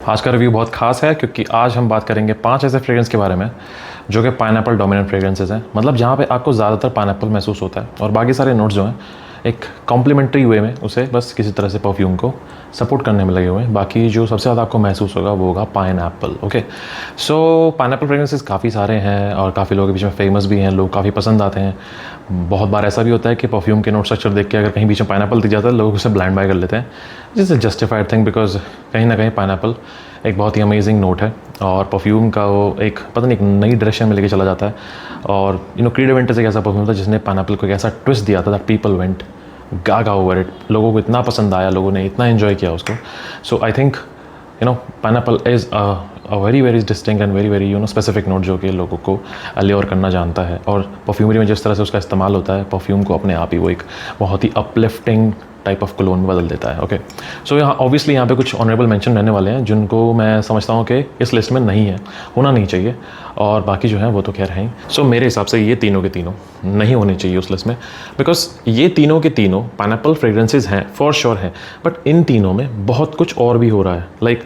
आज का रिव्यू बहुत खास है क्योंकि आज हम बात करेंगे 5 ऐसे फ्रेग्रेंस के बारे में जो कि पाइनएप्पल डोमिनेंट फ्रेग्रेंसेस हैं। मतलब जहाँ पे आपको ज़्यादातर पाइनएप्पल महसूस होता है और बाकी सारे नोट्स जो हैं एक कॉम्प्लीमेंट्री वे में उसे बस किसी तरह से परफ्यूम को सपोर्ट करने में लगे हुए हैं। बाकी जो सबसे ज़्यादा आपको महसूस होगा वो होगा पाइनएप्पल। ओके, सो पाइनएप्पल फ्रेग्रेंसेस काफ़ी सारे हैं और काफ़ी लोगों के बीच में फेमस भी हैं, लोग काफ़ी पसंद आते हैं। बहुत बार ऐसा भी होता है कि परफ्यूम के नोट स्ट्रक्चर देख के अगर कहीं बीच में पाइनएप्पल दिख जाता है लोग उसे ब्लाइंड बाय कर लेते हैं, जिस जस्टिफाइड थिंग, बिकॉज कहीं ना कहीं पाइनएप्पल एक बहुत ही अमेजिंग नोट है और परफ्यूम का वो एक पता नहीं एक नई डायरेक्शन में लेके चला जाता है। और क्रीड इवेंटस एक ऐसा परफ्यूम था जिसने पाइनएप्पल को एक ऐसा ट्विस्ट दिया था that people went gaga over it. लोगों को इतना पसंद आया, लोगों ने इतना एंजॉय किया उसको। So I think pineapple is a very very distinct and very very specific note जो कि लोगों को अल्योर करना जानता है। और परफ्यूमरी में जिस तरह से उसका इस्तेमाल होता है, परफ्यूम को अपने आप ही वो एक बहुत ही अपलिफ्टिंग टाइप ऑफ क्लोन में बदल देता है। ओके, सो यहाँ ऑब्वियसली यहाँ पे कुछ ऑनरेबल मेंशन रहने वाले हैं जिनको मैं समझता हूँ कि इस लिस्ट में नहीं है, होना नहीं चाहिए, और बाकी जो है वो तो खैर हैं। सो मेरे हिसाब से ये तीनों के तीनों नहीं होने चाहिए उस लिस्ट में, बिकॉज ये तीनों के तीनों पाइनएप्पल फ्रेग्रेंसेज हैं, फॉर श्योर हैं, बट इन तीनों में बहुत कुछ और भी हो रहा है। Like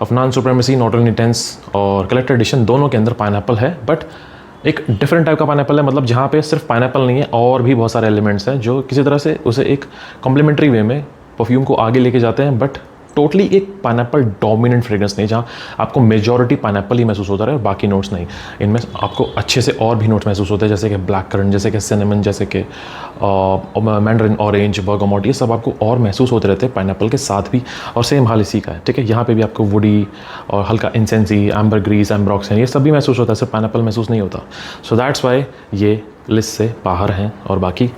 Afnan supremacy, Norton intense और कलेक्टर एडिशन दोनों के अंदर पाइनएप्पल है, बट एक डिफरेंट टाइप का पाइनएप्पल है। मतलब जहाँ पे सिर्फ पाइनएप्पल नहीं है और भी बहुत सारे एलिमेंट्स हैं जो किसी तरह से उसे एक कॉम्प्लीमेंट्री वे में परफ्यूम को आगे लेके जाते हैं, बट टोटली एक पाइनएप्पल डोमिनेंट फ्रेग्रेंस नहीं जहाँ आपको मेजॉरिटी पाइनएप्पल ही महसूस होता है और बाकी नोट्स नहीं। इनमें आपको अच्छे से और भी नोट्स महसूस होते हैं, जैसे कि ब्लैक करंट, जैसे कि सिनेमन, जैसे कि मैंडरिन ऑरेंज, बर्गामोट, ये सब आपको और महसूस होते रहते हैं पाइनएप्पल के साथ भी। और सेम हाल इसी का है, ठीक है। यहाँ पे भी आपको वुडी और हल्का इंसेंसी, एम्बर ग्रीस, एम्ब्रॉक्सन, ये सब भी महसूस होता है, सिर्फ पाइनएप्पल महसूस नहीं होता। सो दैट्स वाई ये लिस्ट से बाहर हैं। और बाकी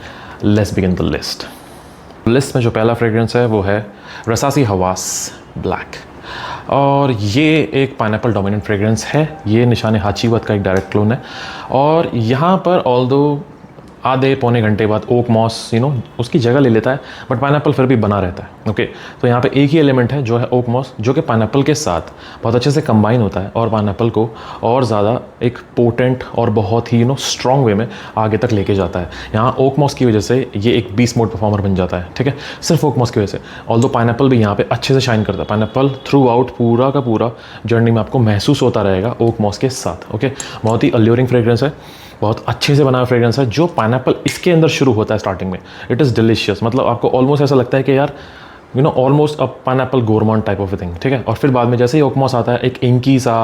let's begin the list. List में जो पहला फ्रेग्रेंस है वो है रसासी हवास ब्लैक, और ये एक पाइनएप्पल डोमिनेंट फ्रेग्रेंस है। ये निशाने हाचीवत का एक डायरेक्ट क्लोन है। और यहाँ पर ऑल्दो आधे पौने घंटे बाद ओक मॉस उसकी जगह ले लेता है, बट पाइनएप्पल फिर भी बना रहता है। ओके, तो यहाँ पे एक ही एलिमेंट है जो है ओक मॉस, जो कि पाइनएप्पल के साथ बहुत अच्छे से कंबाइन होता है और पाइनएप्पल को और ज़्यादा एक पोटेंट और बहुत ही स्ट्रॉन्ग वे में आगे तक लेके जाता है। यहाँ ओक मॉस की वजह से ये एक बीस्ट मोड परफॉर्मर बन जाता है, ठीक है, सिर्फ ओक मॉस की वजह से। ऑल्दो पाइनएप्पल भी यहाँ पे अच्छे से शाइन करता है। पाइनएप्पल थ्रू आउट पूरा का पूरा जर्नी में आपको महसूस होता रहेगा ओक मॉस के साथ। ओके, बहुत ही अल्यूरिंग फ्रेग्रेंस है, बहुत अच्छे से बना हुआ फ्रेग्रेंस है। जो पाइनएप्पल इसके अंदर शुरू होता है स्टार्टिंग में, इट इज़ डिलीशियस। मतलब आपको ऑलमोस्ट ऐसा लगता है कि यार almost a pineapple gourmand type of thing, ठीक है। और फिर बाद में जैसे ही ओकमॉस आता है, एक इंकी सा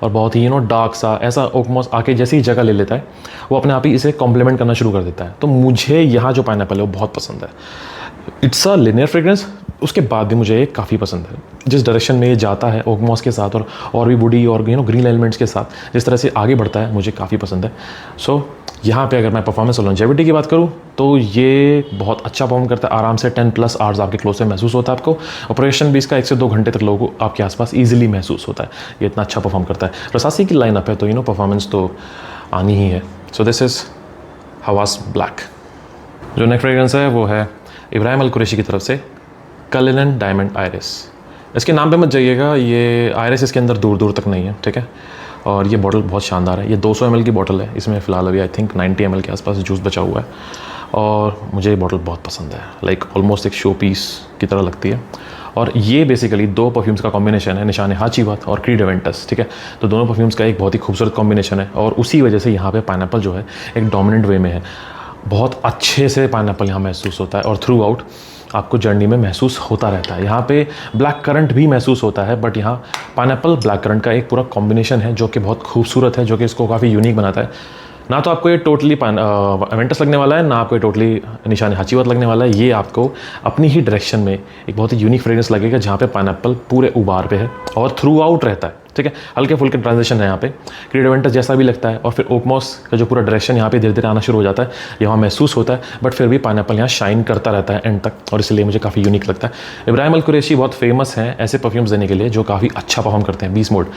और बहुत ही डार्क सा ऐसा ओकमॉस आके जैसे ही जगह ले लेता है, वो अपने आप ही इसे कॉम्प्लीमेंट करना शुरू कर देता है। तो मुझे यहाँ जो पाइनएप्पल है वो बहुत पसंद है। इट्स अ लिनियर फ्रेग्रेंस, उसके बाद भी मुझे ये काफ़ी पसंद है। जिस डायरेक्शन में ये जाता है ओकमॉस के साथ और भी वुडी और ग्रीन एलिमेंट्स के साथ जिस तरह से आगे बढ़ता है, मुझे काफ़ी पसंद है। सो यहाँ पे अगर मैं परफॉर्मेंस और लॉन्जेविटी की बात करूँ तो ये बहुत अच्छा परफॉर्म करता है। आराम से 10+ आवर्स आपके क्लोज से महसूस होता है आपको। ऑपरेशन भी इसका 1 से 2 घंटे तक लोगों को आपके आसपास ईजिली महसूस होता है। ये इतना अच्छा परफॉर्म करता है। रसासी की लाइनअप है तो परफॉर्मेंस तो आनी ही है। So this is Hawas black. जो नेक्स्ट फ्रेग्रेंस है वो है इब्राहिम अल कुरैशी की तरफ से कलिनन डायमंड आयरिस। इसके नाम पे मत जाइएगा, ये आयरिस इसके अंदर दूर दूर तक नहीं है, ठीक है। और ये बॉटल बहुत शानदार है। ये 200 ml की बॉटल है। इसमें फ़िलहाल अभी आई थिंक 90 ml के आसपास जूस बचा हुआ है और मुझे ये बॉटल बहुत पसंद है। लाइक ऑलमोस्ट एक शो पीस की तरह लगती है। और ये बेसिकली 2 परफ्यूम्स का कॉम्बिनेशन है, निशाने हाचीवत और क्रीड इवेंटस, ठीक है। तो दोनों परफ्यूम्स का एक बहुत ही खूबसूरत कॉम्बिनेशन है और उसी वजह से यहाँ पे पाइनएप्पल जो है एक डोमिनेंट वे में है। बहुत अच्छे से पाइनएप्पल यहाँ महसूस होता है और थ्रू आउट आपको जर्नी में महसूस होता रहता है। यहाँ पे ब्लैक करंट भी महसूस होता है, बट यहाँ पाइनएप्पल ब्लैक करंट का एक पूरा कॉम्बिनेशन है जो कि बहुत खूबसूरत है, जो कि इसको काफ़ी यूनिक बनाता है। ना तो आपको ये टोटली एवेंटस लगने वाला है, ना आपको ये टोटली निशाने हाचीवत लगने वाला है। ये आपको अपनी ही डायरेक्शन में एक बहुत ही यूनिक फ्रेग्रेंस लगेगा जहाँ पे पाइनएप्पल पूरे उबार पे है और थ्रू आउट रहता है, ठीक है। हल्के फुल्के ट्रांजिशन है यहाँ पे, क्रीड इवेंटस जैसा भी लगता है। और फिर ओकमॉस का जो पूरा डायरेक्शन यहाँ पे धीरे धीरे आना शुरू हो जाता है, यहाँ महसूस होता है, बट फिर भी पाइनएप्पल यहाँ शाइन करता रहता है एंड तक, और इसलिए मुझे काफ़ी यूनिक लगता है। इब्राहिम अल कुरैशी बहुत फेमस हैं ऐसे परफ्यूम्स देने के लिए जो काफ़ी अच्छा परफॉर्म करते हैं, 20 मोड,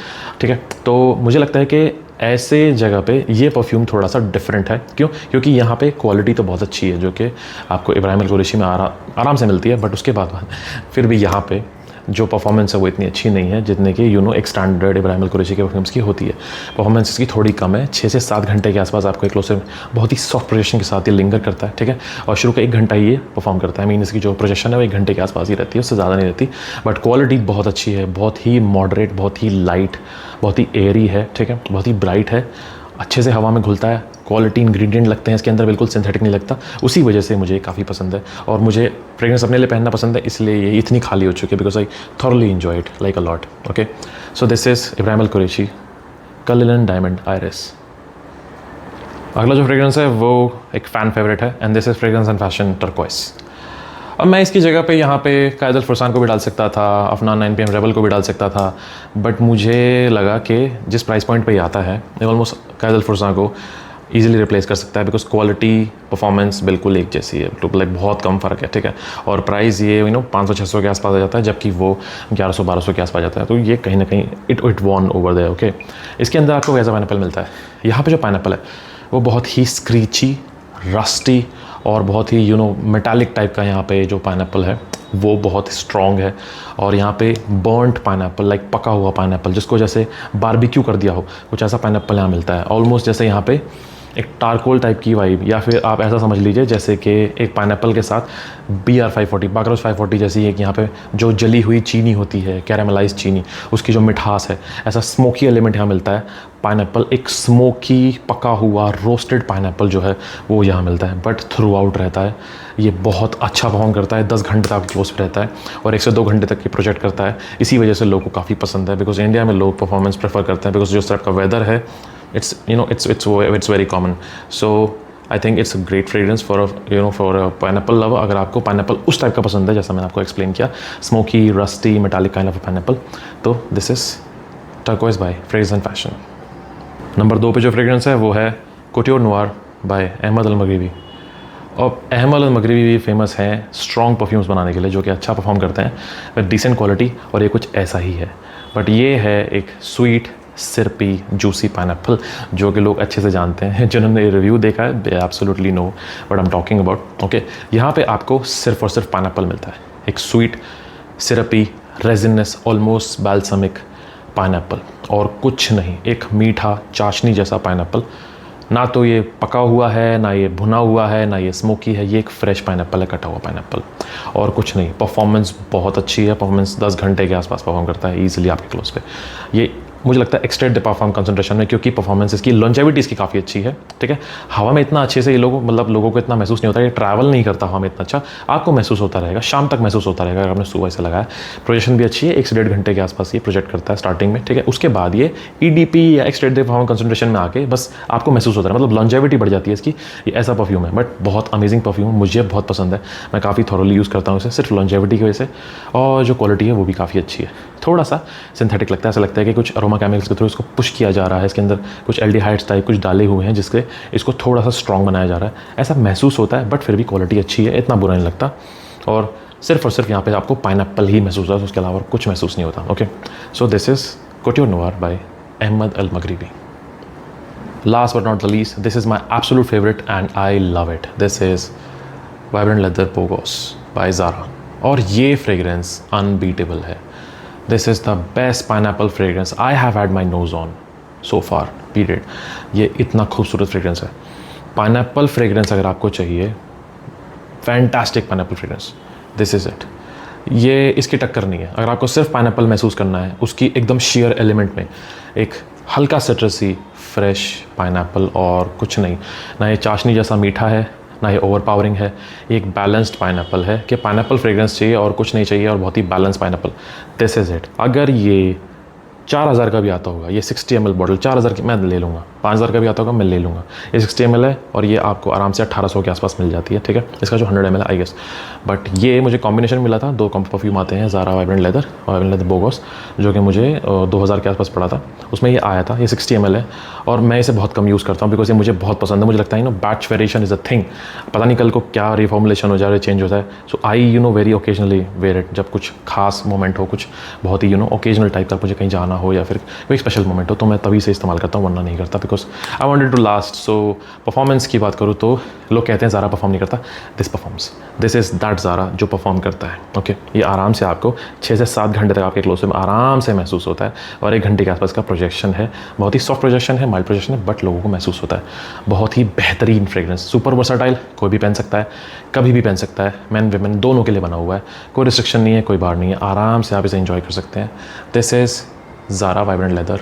ठीक है। तो मुझे लगता है कि ऐसे जगह पे ये परफ्यूम थोड़ा सा डिफरेंट है। क्यों? क्योंकि यहाँ पे क्वालिटी तो बहुत अच्छी है जो कि आपको इब्राहिम अल कुरैशी में आराम से मिलती है, बट उसके बाद फिर भी यहाँ पे जो परफॉर्मेंस है वो इतनी अच्छी नहीं है जितने कि एक स्टैंडर्ड इब्राहिम अल कुरैशी के परफ्यूम्स की होती है। परफॉर्मेंस इसकी थोड़ी कम है, 6 से 7 घंटे के आसपास आपको एक क्लोज बहुत ही सॉफ्ट प्रोजेक्शन के साथ ये लिंगर करता है, ठीक है। और शुरू का 1 घंटा ही ये परफॉर्म करता है, मीन इसकी जो प्रोजेक्शन है वो 1 घंटे के आसपास ही रहती है, उससे ज़्यादा नहीं रहती। बट क्वालिटी बहुत अच्छी है, बहुत ही मॉडरेट, बहुत ही लाइट, बहुत ही एयरी है, ठीक है, बहुत ही ब्राइट है, अच्छे से हवा में घुलता है। क्वालिटी इंग्रेडिएंट लगते हैं इसके अंदर, बिल्कुल सिंथेटिक नहीं लगता, उसी वजह से मुझे काफ़ी पसंद है। और मुझे फ्रेग्रेंस अपने लिए पहनना पसंद है, इसलिए ये इतनी खाली हो चुकी है, because I thoroughly enjoy it like a lot. Okay, so this is Ibrahim Al Qurashi Kalilan diamond iris. अगला जो फ्रेग्रेंस है वो एक फ़ैन फेवरेट है, and this is fragrance and fashion turquoise. अब मैं इसकी जगह पे यहाँ पे कायद अल फरसान को भी डाल सकता था, अफनान 9 PM रेबल को भी डाल सकता था, बट मुझे लगा कि जिस प्राइस पॉइंट पे ये आता है ये ऑलमोस्ट कायद अल फरसान को ईजिली रिप्लेस कर सकता है, बिकॉज क्वालिटी परफॉर्मेंस बिल्कुल एक जैसी है, तो लाइक बहुत कम फ़र्क है, ठीक है। और प्राइस ये 500-600 के आसपास आ जाता है, जबकि वो 1100-1200 के आसपास जाता है, तो ये कहीं ना कहीं it won over there. Okay, इसके अंदर आपको वैसा पाइनएप्पल मिलता है। यहाँ पे जो पाइनएप्पल है वो बहुत ही स्क्रीची, रस्टी और बहुत ही मेटालिक टाइप का यहाँ पे जो पाइनएप्पल है वो बहुत स्ट्रॉन्ग है। और यहाँ पे बर्नड पाइनएप्पल, लाइक पका हुआ पाइनएप्पल, जिसको जैसे बारबेक्यू कर दिया हो, कुछ ऐसा पाइनएप्पल यहाँ मिलता है। ऑलमोस्ट जैसे यहाँ पे एक टारकोल टाइप की वाइब, या फिर आप ऐसा समझ लीजिए जैसे कि एक पाइनएप्पल के साथ BR540, बाकरोस 540 जैसी एक यहाँ पे जो जली हुई चीनी होती है, कैरामलाइज चीनी, उसकी जो मिठास है, ऐसा स्मोकी एलिमेंट यहाँ मिलता है। पाइनएप्पल एक स्मोकी पका हुआ रोस्टेड पाइनएप्पल जो है वो यहाँ मिलता है, बट थ्रू आउट रहता है। ये बहुत अच्छा परफॉर्म करता है, 10 घंटे तक क्लोज रहता है और 1 से 2 घंटे तक ये प्रोजेक्ट करता है। इसी वजह से लोगों को काफ़ी पसंद है, बिकॉज इंडिया में लोग परफॉर्मेंस प्रेफर करते हैं, बिकॉज जो टाइप का वेदर है it's very common. So I think it's a great fragrance for a pineapple lover. अगर आपको पाइनएप्पल उस टाइप का पसंद है जैसा मैंने आपको एक्सप्लेन किया, smoky, rusty, metallic kind of pineapple, तो this is turquoise by fragrance and fashion. Number 2 पे जो फ्रेग्रेंस है वो है couture noir by Ahmed Al Maghribi. और अहमद अल मगरिबी भी फेमस हैं स्ट्रॉन्ग परफ्यूम्स बनाने के लिए, जो कि अच्छा परफॉर्म करते हैं विद डिसेंट क्वालिटी, और ये कुछ ऐसा ही है। बट ये है एक स्वीट, सिरपी, जूसी पाइनएप्पल, जो कि लोग अच्छे से जानते हैं, जिन्होंने रिव्यू देखा है, they absolutely know what I am talking about. Okay, यहाँ पे आपको सिर्फ और सिर्फ पाइनएप्पल मिलता है, एक स्वीट, सिरपी, रेजिनस, ऑलमोस्ट बैल्समिक पाइनएप्पल, और कुछ नहीं। एक मीठा चाशनी जैसा पाइनएप्पल, ना तो ये पका हुआ है, ना ये भुना हुआ है, ना ये स्मोकी है, ये एक फ्रेश पाइनएप्पल है, कटा हुआ पाइनएप्पल, और कुछ नहीं। परफॉर्मेंस बहुत अच्छी है, परफॉर्मेंस 10 घंटे के आसपास परफॉर्म करता है ईजिली आपके क्लोज पे। ये मुझे लगता है एक्सटेंड परफॉर्म कंसंट्रेशन में, क्योंकि परफॉर्मेंस इसकी लॉन्जेविटी इसकी काफ़ी अच्छी है, ठीक है। हवा में इतना अच्छे से ये लोगों को इतना महसूस नहीं होता, ये ट्रैवल नहीं करता हवा में इतना अच्छा, आपको महसूस होता रहेगा, शाम तक महसूस होता रहेगा अगर आपने सुबह से लगाया। प्रोजेक्शन भी अच्छी है, 1 से 1.5 घंटे के आसपास ये प्रोजेक्ट करता है स्टार्टिंग में, ठीक है। उसके बाद ये EDP या एक्सटेंड परफॉर्म कंसंट्रेशन में आके बस आपको महसूस होता है, मतलब लॉन्जेविटी बढ़ जाती है इसकी। ये ऐसा परफ्यूम है, बट बहुत अमेजिंग परफ्यूम, मुझे बहुत पसंद है, मैं काफ़ी थॉरली यूज़ करता हूँ इसे सिर्फ लॉन्जेविटी की वजह से, और जो क्वालिटी है वो भी काफ़ी अच्छी है। थोड़ा सा सिंथेटिक लगता है, ऐसा लगता है कि कुछ अरोमा केमिकल्स के थ्रू इसको पुश किया जा रहा है, इसके अंदर कुछ एल्डिहाइड्स टाइप कुछ डाले हुए हैं जिससे इसको थोड़ा सा स्ट्रॉन्ग बनाया जा रहा है, ऐसा महसूस होता है। बट फिर भी क्वालिटी अच्छी है, इतना बुरा नहीं लगता, और सिर्फ और सिर्फ यहाँ पे आपको पाइनएप्पल ही महसूस होता है, उसके अलावा कुछ महसूस नहीं होता। Okay, so this is couture noir by Ahmed Al Maghribi. Last but not the least, this is my absolute favorite and I love it. This is Vibrant Leather Bogos by Zara, और ये fragrance unbeatable है। This is the best pineapple fragrance I have had my nose on so far, period. ये इतना खूबसूरत fragrance है। Pineapple fragrance अगर आपको चाहिए, fantastic pineapple fragrance, this is it. ये इसकी टक्कर नहीं है। अगर आपको सिर्फ पाइनएप्पल महसूस करना है, उसकी एकदम शेयर एलिमेंट में एक हल्का सिट्रसी फ्रेश पाइनएप्पल, और कुछ नहीं। ना ये चाशनी जैसा मीठा है, ना ये ओवरपावरिंग है, एक बैलेंस्ड पाइनएप्पल है कि पाइनएप्पल फ्रेग्रेंस चाहिए और कुछ नहीं चाहिए, और बहुत ही balance pineapple, this is it. अगर ये 4000 का भी आता होगा, ये 60 ml बॉटल 4000 की मैं ले लूँगा, 5000 का भी आता होगा मैं ले लूँगा। ये 60 ml है और ये आपको आराम से 1800 के आसपास मिल जाती है, ठीक है। इसका जो 100 ml है आई गेस, बट ये मुझे कॉम्बिनेशन मिला था, 2 परफ्यूम आते हैं, ज़ारा वाइब्रेंट लेदर बोगोस, जो कि मुझे 2000 के आसपास पड़ा था, उसमें ये आया था। ये 60 ml है और मैं इसे बहुत कम यूज़ करता हूँ, बिकॉज ये मुझे बहुत पसंद है। मुझे लगता है batch variation is a thing, पता नहीं कल को क्या रिफॉर्मुलेशन हो जाए, चेंज होता है। So I very occasionally wear it, जब कुछ खास मोमेंट हो, कुछ बहुत ही ओकेजनल टाइप का, मुझे कहीं जाना हो या फिर कोई स्पेशल मोमेंट हो, तो मैं तभी से इस्तेमाल करता हूँ, वरना नहीं करता, because I wanted to last. So performance की बात करूँ तो लोग कहते हैं ज़ारा परफॉर्म नहीं करता, this performs, this is that Zara जो परफॉर्म करता है। ओके ये आराम से आपको 6 से 7 घंटे तक आपके क्लोज में आराम से महसूस होता है, और 1 घंटे के आसपास का प्रोजेक्शन है, बहुत ही सॉफ्ट प्रोजेक्शन है, माइल्ड प्रोजेक्शन है, बट लोगों को महसूस होता है। बहुत ही बेहतरीन फ्रेग्रेंस, सुपर वर्साटाइल, कोई भी पहन सकता है, कभी भी पहन सकता है, मैन वीमेन दोनों के लिए बना हुआ है, कोई रिस्ट्रिक्शन नहीं है, कोई बार नहीं है, आराम से आप इसे एंजॉय कर सकते हैं। This is Zara vibrant leather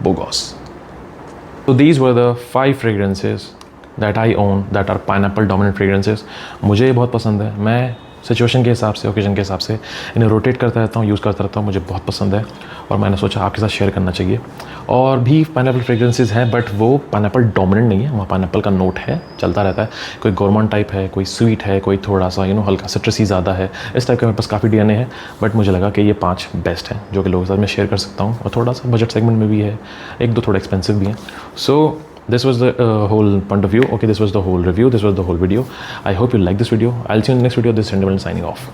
बोगॉस। So these were the 5 fragrances that I own that are pineapple dominant fragrances। मुझे ये बहुत पसंद है, मैं सिचुएशन के हिसाब से, ओकेजन के हिसाब से इन्हें रोटेट करता रहता हूँ, यूज़ करता रहता हूँ, मुझे बहुत पसंद है और मैंने सोचा आपके साथ शेयर करना चाहिए। और भी पाइनएप्पल फ्रेग्रेंसेस हैं, बट वो पाइनएप्पल डोमिनेंट नहीं है, वहाँ पाइनएप्पल का नोट है, चलता रहता है, कोई गोरमॉन टाइप है, कोई स्वीट है, कोई थोड़ा सा हल्का सिट्रसी ज़्यादा है, इस टाइप का मेरे पास काफ़ी डीएनए है। बट मुझे लगा कि ये 5 बेस्ट हैं जो कि लोगों के साथ मैं शेयर कर सकता हूँ, और थोड़ा सा बजट सेगमेंट में भी है, 1-2 थोड़ा एक्सपेंसिव भी हैं। सो this was the whole point of view. Okay, this was the whole review, this was the whole video. I hope you like this video. I'll see you in the next video. This is Sendimal signing off.